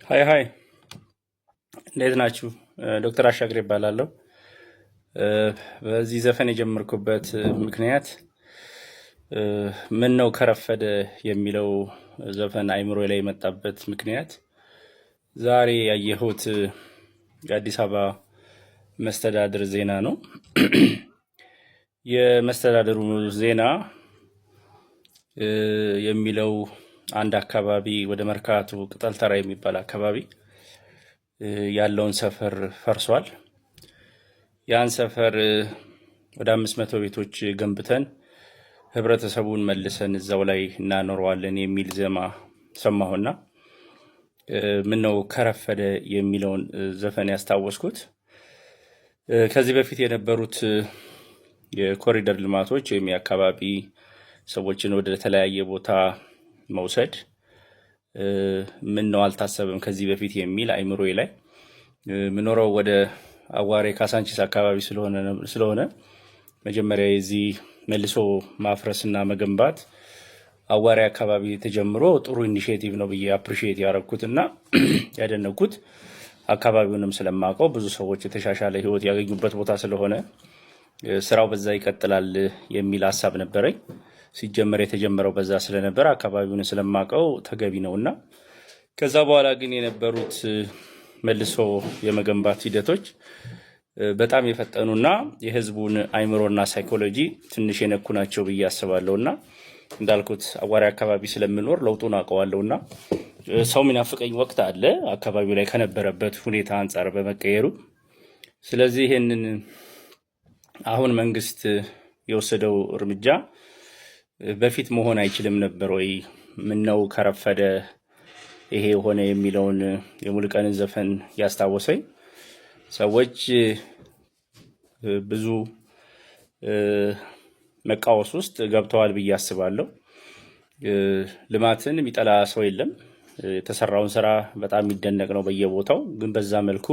ሃይ ሃይ፣ እንዴት ናችሁ? ዶክተር አሻግሬ ይባላለሁ። በዚህ ዘፈን የጀመርኩበት ምክንያት ምን ነው ከረፈደ የሚለው ዘፈን አይምሮ ላይ የመጣበት ምክንያት ዛሬ ያየሁት የአዲስ አበባ መስተዳድር ዜና ነው። የመስተዳድሩ ዜና የሚለው አንድ አካባቢ ወደ መርካቶ ቅጠል ተራ የሚባል አካባቢ ያለውን ሰፈር ፈርሷል። ያን ሰፈር ወደ 500 ቤቶች ገንብተን ህብረተሰቡን መልሰን እዛው ላይ እናኖረዋለን የሚል ዜማ ሰማሁና ምን ነው ከረፈደ የሚለውን ዘፈን ያስታወስኩት። ከዚህ በፊት የነበሩት የኮሪደር ልማቶች ወይም የአካባቢ ሰዎችን ወደ ተለያየ ቦታ መውሰድ ምን ነው አልታሰበም ከዚህ በፊት የሚል አይምሮዬ ላይ ምኖረው ወደ አዋሬ ካሳንቺስ አካባቢ ስለሆነ መጀመሪያ የዚህ መልሶ ማፍረስና መገንባት አዋሬ አካባቢ ተጀምሮ ጥሩ ኢኒሺዬቲቭ ነው ብዬ አፕሪሺየት ያደረኩትና ያደነኩት አካባቢውንም ስለማውቀው ብዙ ሰዎች የተሻሻለ ህይወት ያገኙበት ቦታ ስለሆነ ስራው በዛ ይቀጥላል የሚል ሐሳብ ነበረኝ። ሲጀመር የተጀመረው በዛ ስለነበር አካባቢውን ስለማውቀው ተገቢ ነውና ከዛ በኋላ ግን የነበሩት መልሶ የመገንባት ሂደቶች በጣም የፈጠኑና የህዝቡን አይምሮና ሳይኮሎጂ ትንሽ የነኩ ናቸው ብዬ አስባለሁና እንዳልኩት አዋሪ አካባቢ ስለምኖር ለውጡን አውቀዋለሁና ሰው የሚናፍቀኝ ወቅት አለ አካባቢው ላይ ከነበረበት ሁኔታ አንፃር በመቀየሩ። ስለዚህ ይሄንን አሁን መንግስት የወሰደው እርምጃ በፊት መሆን አይችልም ነበር ወይ? ምን ነው ከረፈደ ይሄ ሆነ የሚለውን የሙሉቀንን ዘፈን ያስታወሰኝ። ሰዎች ብዙ መቃወስ ውስጥ ገብተዋል ብዬ አስባለሁ። ልማትን የሚጠላ ሰው የለም። የተሰራውን ስራ በጣም የሚደነቅ ነው በየቦታው። ግን በዛ መልኩ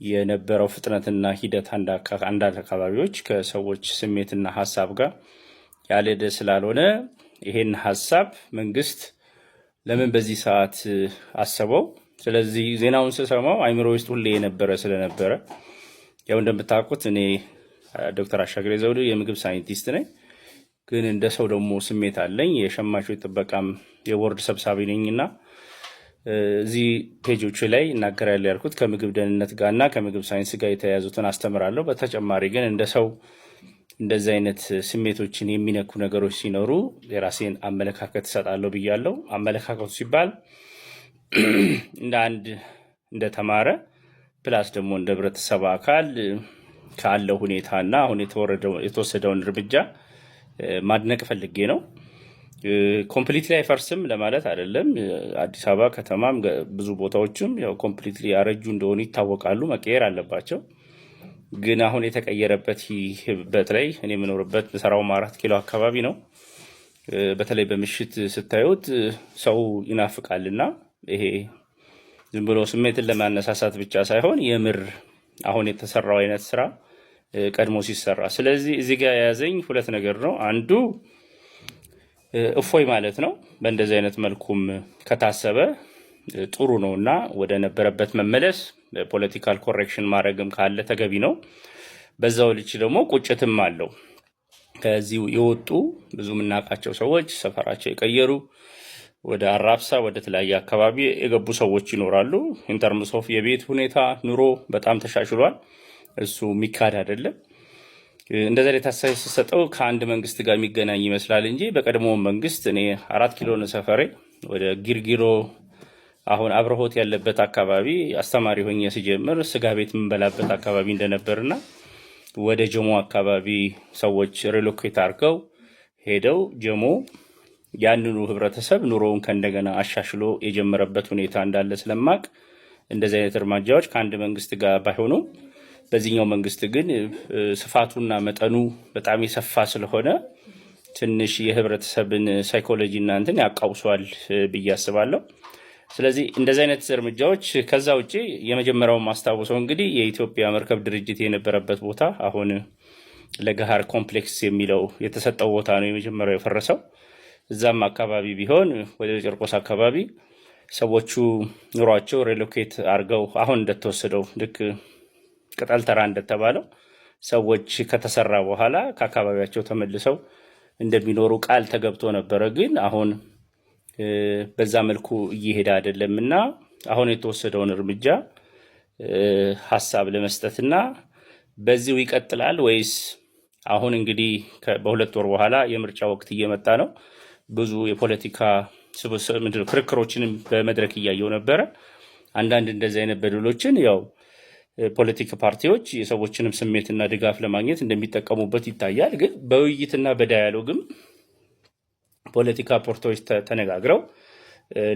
የነበረው ፍጥነትና ሂደት አንዳንድ አካባቢዎች ከሰዎች ስሜትና ሀሳብ ጋር ያልሄደ ስላልሆነ ይሄን ሀሳብ መንግስት ለምን በዚህ ሰዓት አሰበው? ስለዚህ ዜናውን ስሰማው አይምሮ ውስጥ ሁሌ የነበረ ስለነበረ ያው እንደምታውቁት እኔ ዶክተር አሻግሬ ዘውዱ የምግብ ሳይንቲስት ነኝ። ግን እንደ ሰው ደግሞ ስሜት አለኝ። የሸማቾች ጥበቃም የቦርድ ሰብሳቢ ነኝና እዚህ ፔጆች ላይ እናገራለሁ ያልኩት ከምግብ ደህንነት ጋርና ከምግብ ሳይንስ ጋር የተያያዙትን አስተምራለሁ። በተጨማሪ ግን እንደ ሰው እንደዚህ አይነት ስሜቶችን የሚነኩ ነገሮች ሲኖሩ የራሴን አመለካከት እሰጣለሁ ብያለሁ። አመለካከቱ ሲባል እንደ አንድ እንደተማረ ፕላስ ደግሞ እንደ ህብረተሰብ አካል ካለው ሁኔታና አሁን የተወሰደውን እርምጃ ማድነቅ ፈልጌ ነው። ኮምፕሊትሊ አይፈርስም ለማለት አይደለም። አዲስ አበባ ከተማም ብዙ ቦታዎችም ያው ኮምፕሊትሊ ያረጁ እንደሆኑ ይታወቃሉ፣ መቀየር አለባቸው። ግን አሁን የተቀየረበት በተለይ እኔ የምኖርበት ሰራው 4 ኪሎ አካባቢ ነው። በተለይ በምሽት ስታዩት ሰው ይናፍቃልና ይሄ ዝም ብሎ ስሜትን ለማነሳሳት ብቻ ሳይሆን የምር አሁን የተሰራው አይነት ስራ ቀድሞ ሲሰራ። ስለዚህ እዚህ ጋር የያዘኝ ሁለት ነገር ነው። አንዱ እፎይ ማለት ነው። በእንደዚህ አይነት መልኩም ከታሰበ ጥሩ ነውና ወደ ነበረበት መመለስ ፖለቲካል ኮሬክሽን ማድረግም ካለ ተገቢ ነው። በዛው ልጅ ደግሞ ቁጭትም አለው። ከዚህ የወጡ ብዙ የምናውቃቸው ሰዎች ሰፈራቸው የቀየሩ ወደ አራብሳ ወደ ተለያየ አካባቢ የገቡ ሰዎች ይኖራሉ። ኢንተርምስ ኦፍ የቤት ሁኔታ ኑሮ በጣም ተሻሽሏል። እሱ ሚካድ አይደለም። እንደዛ ለታሳይ ሲሰጠው ከአንድ መንግስት ጋር የሚገናኝ ይመስላል እንጂ በቀድሞ መንግስት እኔ 4 ኪሎ ነው ሰፈሬ ወደ ጊርጊሮ አሁን አብረሆት ያለበት አካባቢ አስተማሪ ሆኜ ሲጀምር ስጋ ቤት የምንበላበት አካባቢ እንደነበርና ወደ ጀሞ አካባቢ ሰዎች ሪሎኬት አድርገው ሄደው ጀሞ ያንኑ ህብረተሰብ ኑሮውን ከእንደገና አሻሽሎ የጀመረበት ሁኔታ እንዳለ ስለማቅ እንደዚህ አይነት እርምጃዎች ከአንድ መንግስት ጋር ባይሆኑ በዚህኛው መንግስት ግን ስፋቱና መጠኑ በጣም የሰፋ ስለሆነ ትንሽ የህብረተሰብን ሳይኮሎጂ እና እንትን ያቃውሷል ብዬ አስባለሁ። ስለዚህ እንደዚህ አይነት እርምጃዎች ከዛ ውጪ የመጀመሪያው ማስታወሰው እንግዲህ የኢትዮጵያ መርከብ ድርጅት የነበረበት ቦታ አሁን ለገሃር ኮምፕሌክስ የሚለው የተሰጠው ቦታ ነው የመጀመሪያው የፈረሰው። እዛም አካባቢ ቢሆን ወደ ጨርቆስ አካባቢ ሰዎቹ ኑሯቸው ሬሎኬት አድርገው አሁን እንደተወሰደው ልክ ቅጠል ተራ እንደተባለው ሰዎች ከተሰራ በኋላ ከአካባቢያቸው ተመልሰው እንደሚኖሩ ቃል ተገብቶ ነበረ። ግን አሁን በዛ መልኩ እየሄደ አይደለም እና አሁን የተወሰደውን እርምጃ ሀሳብ ለመስጠትና በዚሁ ይቀጥላል ወይስ አሁን እንግዲህ በሁለት ወር በኋላ የምርጫ ወቅት እየመጣ ነው። ብዙ የፖለቲካ ክርክሮችንም በመድረክ እያየው ነበረ። አንዳንድ እንደዚህ አይነት በደሎችን ያው ፖለቲካ ፓርቲዎች የሰዎችንም ስሜትና ድጋፍ ለማግኘት እንደሚጠቀሙበት ይታያል። ግን በውይይትና በዳያሎግም ፖለቲካ ፓርቲዎች ተነጋግረው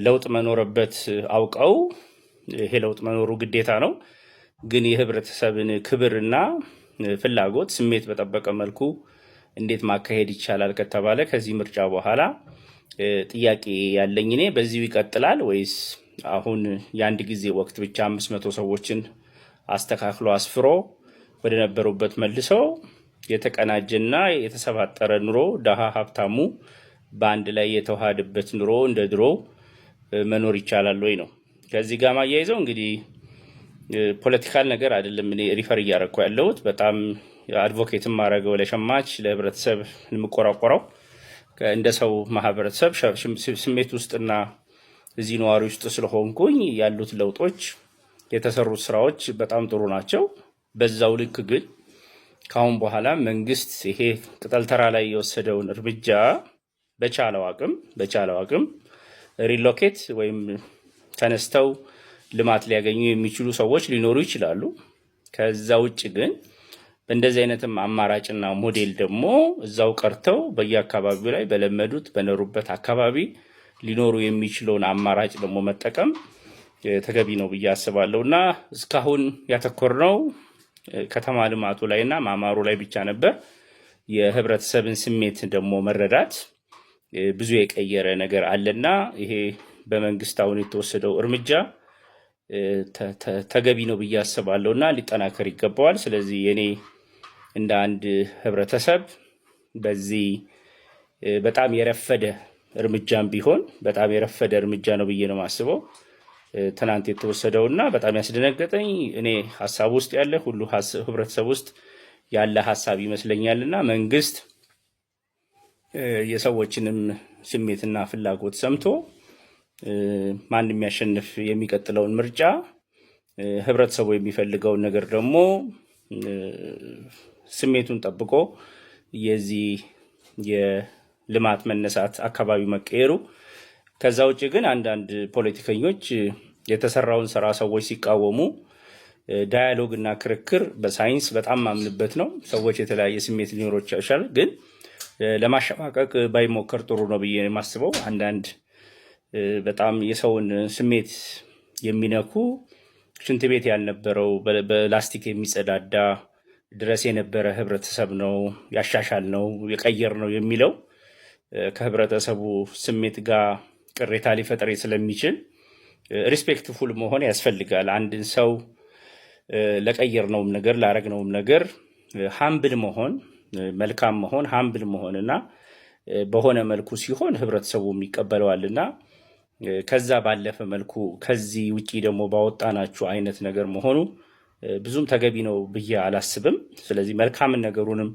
ለውጥ መኖርበት አውቀው ይሄ ለውጥ መኖሩ ግዴታ ነው። ግን የህብረተሰብን ክብርና ፍላጎት ስሜት በጠበቀ መልኩ እንዴት ማካሄድ ይቻላል ከተባለ ከዚህ ምርጫ በኋላ ጥያቄ ያለኝ እኔ በዚሁ ይቀጥላል ወይስ አሁን የአንድ ጊዜ ወቅት ብቻ 500 ሰዎችን አስተካክሎ አስፍሮ ወደ ነበሩበት መልሰው የተቀናጀና የተሰባጠረ ኑሮ ደሃ ሀብታሙ በአንድ ላይ የተዋሃደበት ኑሮ እንደ ድሮ መኖር ይቻላል ወይ ነው። ከዚህ ጋር ማያይዘው እንግዲህ ፖለቲካል ነገር አይደለም እኔ ሪፈር እያደረኩ ያለሁት በጣም አድቮኬትም ማድረገው ለሸማች ለህብረተሰብ የምቆራቆረው እንደ ሰው ማህበረሰብ ስሜት ውስጥና እዚህ ነዋሪ ውስጥ ስለሆንኩኝ ያሉት ለውጦች የተሰሩት ስራዎች በጣም ጥሩ ናቸው። በዛው ልክ ግን ካሁን በኋላ መንግስት ይሄ ቅጠል ተራ ላይ የወሰደውን እርምጃ በቻለው አቅም ሪሎኬት ወይም ተነስተው ልማት ሊያገኙ የሚችሉ ሰዎች ሊኖሩ ይችላሉ። ከዛ ውጭ ግን በእንደዚህ አይነትም አማራጭና ሞዴል ደግሞ እዛው ቀርተው በየአካባቢው ላይ በለመዱት በኖሩበት አካባቢ ሊኖሩ የሚችለውን አማራጭ ደግሞ መጠቀም ተገቢ ነው ብዬ አስባለሁ እና እስካሁን ያተኮርነው ከተማ ልማቱ ላይና ማማሩ ላይ ብቻ ነበር። የህብረተሰብን ስሜት ደግሞ መረዳት ብዙ የቀየረ ነገር አለና ይሄ በመንግስት አሁን የተወሰደው እርምጃ ተገቢ ነው ብዬ አስባለሁና ሊጠናከር ይገባዋል። ስለዚህ እኔ እንደ አንድ ህብረተሰብ በዚህ በጣም የረፈደ እርምጃም ቢሆን በጣም የረፈደ እርምጃ ነው ብዬ ነው የማስበው። ትናንት የተወሰደውና በጣም ያስደነገጠኝ እኔ ሀሳብ ውስጥ ያለ ሁሉ ህብረተሰብ ውስጥ ያለ ሀሳብ ይመስለኛልና መንግስት የሰዎችንም ስሜትና ፍላጎት ሰምቶ ማን የሚያሸንፍ የሚቀጥለውን ምርጫ ህብረተሰቡ የሚፈልገውን ነገር ደግሞ ስሜቱን ጠብቆ የዚህ የልማት መነሳት አካባቢ መቀየሩ። ከዛ ውጭ ግን አንዳንድ ፖለቲከኞች የተሰራውን ስራ ሰዎች ሲቃወሙ ዳያሎግ እና ክርክር በሳይንስ በጣም ማምንበት ነው። ሰዎች የተለያየ ስሜት ሊኖራቸው ይችላል። ግን ለማሸማቀቅ ባይሞከር ጥሩ ነው ብዬ የማስበው አንዳንድ በጣም የሰውን ስሜት የሚነኩ ሽንት ቤት ያልነበረው በላስቲክ የሚጸዳዳ ድረስ የነበረ ህብረተሰብ ነው ያሻሻል ነው የቀየር ነው የሚለው ከህብረተሰቡ ስሜት ጋር ቅሬታ ሊፈጠር ስለሚችል ሪስፔክትፉል መሆን ያስፈልጋል። አንድን ሰው ለቀየርነውም ነገር ላረግነውም ነገር ሃምብል መሆን መልካም መሆን ሃምብል መሆንና በሆነ መልኩ ሲሆን ህብረተሰቡ ይቀበለዋልና ከዛ ባለፈ መልኩ ከዚህ ውጪ ደግሞ ባወጣናችሁ አይነት ነገር መሆኑ ብዙም ተገቢ ነው ብዬ አላስብም። ስለዚህ መልካምን ነገሩንም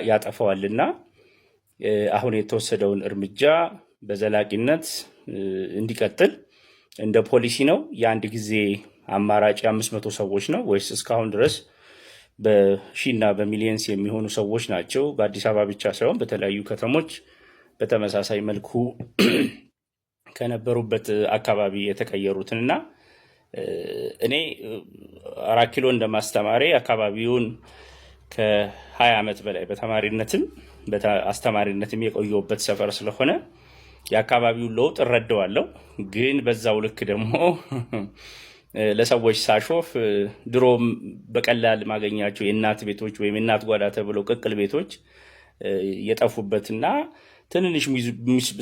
ያጠፋዋልና አሁን የተወሰደውን እርምጃ በዘላቂነት እንዲቀጥል እንደ ፖሊሲ ነው። የአንድ ጊዜ አማራጭ 500 ሰዎች ነው ወይስ እስካሁን ድረስ በሺና በሚሊየንስ የሚሆኑ ሰዎች ናቸው? በአዲስ አበባ ብቻ ሳይሆን በተለያዩ ከተሞች በተመሳሳይ መልኩ ከነበሩበት አካባቢ የተቀየሩትንና እኔ 4 ኪሎ እንደማስተማሪ አካባቢውን ከ20 ዓመት በላይ በተማሪነትም በአስተማሪነትም የቆየሁበት ሰፈር ስለሆነ የአካባቢውን ለውጥ እረዳዋለሁ። ግን በዛው ልክ ደግሞ ለሰዎች ሳሾፍ ድሮም በቀላል ማገኛቸው የእናት ቤቶች ወይም የእናት ጓዳ ተብለው ቅቅል ቤቶች የጠፉበትና ትንንሽ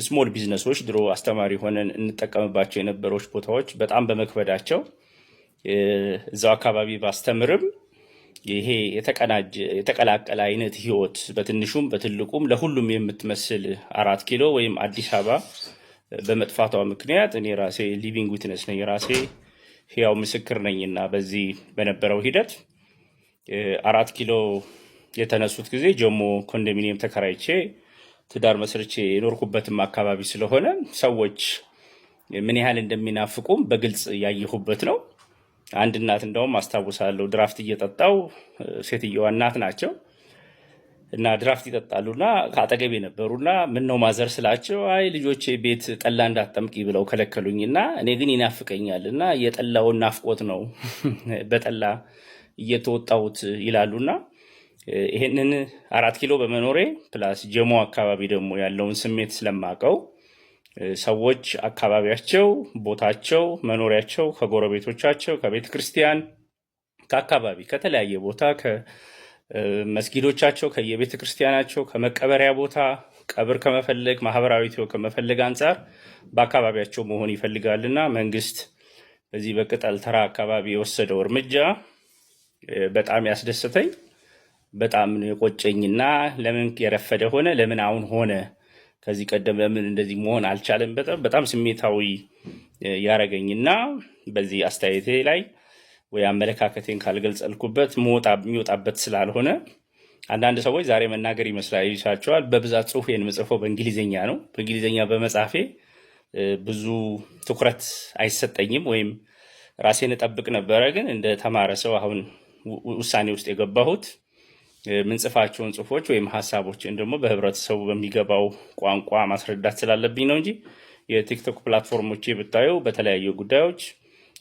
ስሞል ቢዝነሶች ድሮ አስተማሪ ሆነን እንጠቀምባቸው የነበሮች ቦታዎች በጣም በመክበዳቸው እዛው አካባቢ ባስተምርም ይሄ የተቀላቀለ አይነት ህይወት በትንሹም በትልቁም ለሁሉም የምትመስል 4 ኪሎ ወይም አዲስ አበባ በመጥፋቷ ምክንያት እኔ ራሴ ሊቪንግ ዊትነስ ነኝ፣ ራሴ ሕያው ምስክር ነኝና በዚህ በነበረው ሂደት 4 ኪሎ የተነሱት ጊዜ ጀሞ ኮንዶሚኒየም ተከራይቼ ትዳር መስርቼ የኖርኩበትም አካባቢ ስለሆነ ሰዎች ምን ያህል እንደሚናፍቁም በግልጽ ያየሁበት ነው። አንድ እናት እንደውም አስታውሳለሁ፣ ድራፍት እየጠጣው ሴትየዋ እናት ናቸው እና ድራፍት ይጠጣሉና ከአጠገቤ ነበሩና ምን ነው ማዘር ስላቸው፣ አይ ልጆቼ ቤት ጠላ እንዳትጠምቂ ብለው ከለከሉኝና እኔ ግን ይናፍቀኛልና የጠላውን ናፍቆት ነው በጠላ እየተወጣሁት ይላሉና ይሄንን 4 ኪሎ በመኖሬ ፕላስ ጀሞ አካባቢ ደግሞ ያለውን ስሜት ስለማቀው ሰዎች አካባቢያቸው፣ ቦታቸው፣ መኖሪያቸው ከጎረቤቶቻቸው፣ ከቤተ ክርስቲያን፣ ከአካባቢ ከተለያየ ቦታ ከመስጊዶቻቸው፣ ከየቤተ ክርስቲያናቸው፣ ከመቀበሪያ ቦታ ቀብር ከመፈለግ ማህበራዊ ሕይወት ከመፈለግ አንጻር በአካባቢያቸው መሆን ይፈልጋልና መንግስት በዚህ በቅጠል ተራ አካባቢ የወሰደው እርምጃ በጣም ያስደስተኝ፣ በጣም የቆጨኝና ለምን የረፈደ ሆነ፣ ለምን አሁን ሆነ፣ ከዚህ ቀደም ለምን እንደዚህ መሆን አልቻለም፣ በጣም ስሜታዊ ያረገኝና በዚህ አስተያየቴ ላይ ወይ አመለካከቴን ካልገልጸልኩበት የሚወጣበት ስላልሆነ አንዳንድ ሰዎች ዛሬ መናገር ይመስላችኋል። በብዛት ጽሁፌን የምጽፈው በእንግሊዝኛ ነው። በእንግሊዝኛ በመጻፌ ብዙ ትኩረት አይሰጠኝም ወይም ራሴን እጠብቅ ነበረ። ግን እንደ ተማረ ሰው አሁን ውሳኔ ውስጥ የገባሁት ምንጽፋቸውን ጽሁፎች ወይም ሀሳቦችን ደግሞ በህብረተሰቡ በሚገባው ቋንቋ ማስረዳት ስላለብኝ ነው እንጂ የቲክቶክ ፕላትፎርሞቼ ብታዩ በተለያዩ ጉዳዮች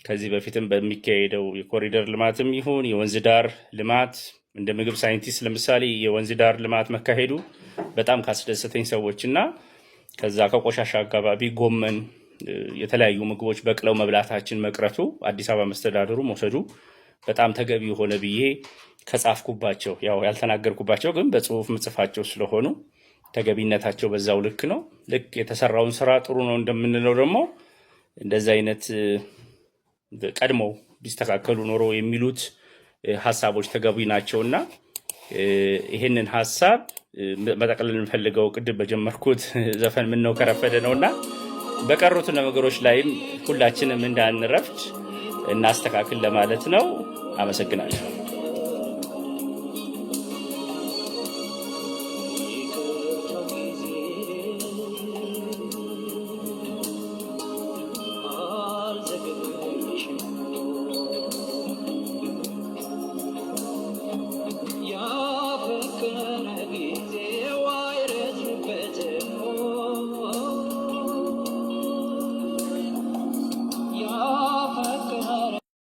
ከዚህ በፊትም በሚካሄደው የኮሪደር ልማትም ይሁን የወንዝ ዳር ልማት እንደ ምግብ ሳይንቲስት ለምሳሌ የወንዝ ዳር ልማት መካሄዱ በጣም ካስደሰተኝ ሰዎችና ከዛ ከቆሻሻ አካባቢ ጎመን የተለያዩ ምግቦች በቅለው መብላታችን መቅረቱ አዲስ አበባ መስተዳድሩ መውሰዱ በጣም ተገቢ ሆነ ብዬ ከጻፍኩባቸው ያው ያልተናገርኩባቸው ግን በጽሁፍ ምጽፋቸው ስለሆኑ ተገቢነታቸው በዛው ልክ ነው። ልክ የተሰራውን ስራ ጥሩ ነው እንደምንለው ደግሞ እንደዛ አይነት ቀድመው ቢስተካከሉ ኖሮ የሚሉት ሀሳቦች ተገቢ ናቸውና ይሄንን ሀሳብ መጠቅለል እንፈልገው ቅድም በጀመርኩት ዘፈን ምን ነው ከረፈደ ነውና በቀሩት ነገሮች ላይም ሁላችንም እንዳንረፍድ እናስተካክል ለማለት ነው። አመሰግናለሁ።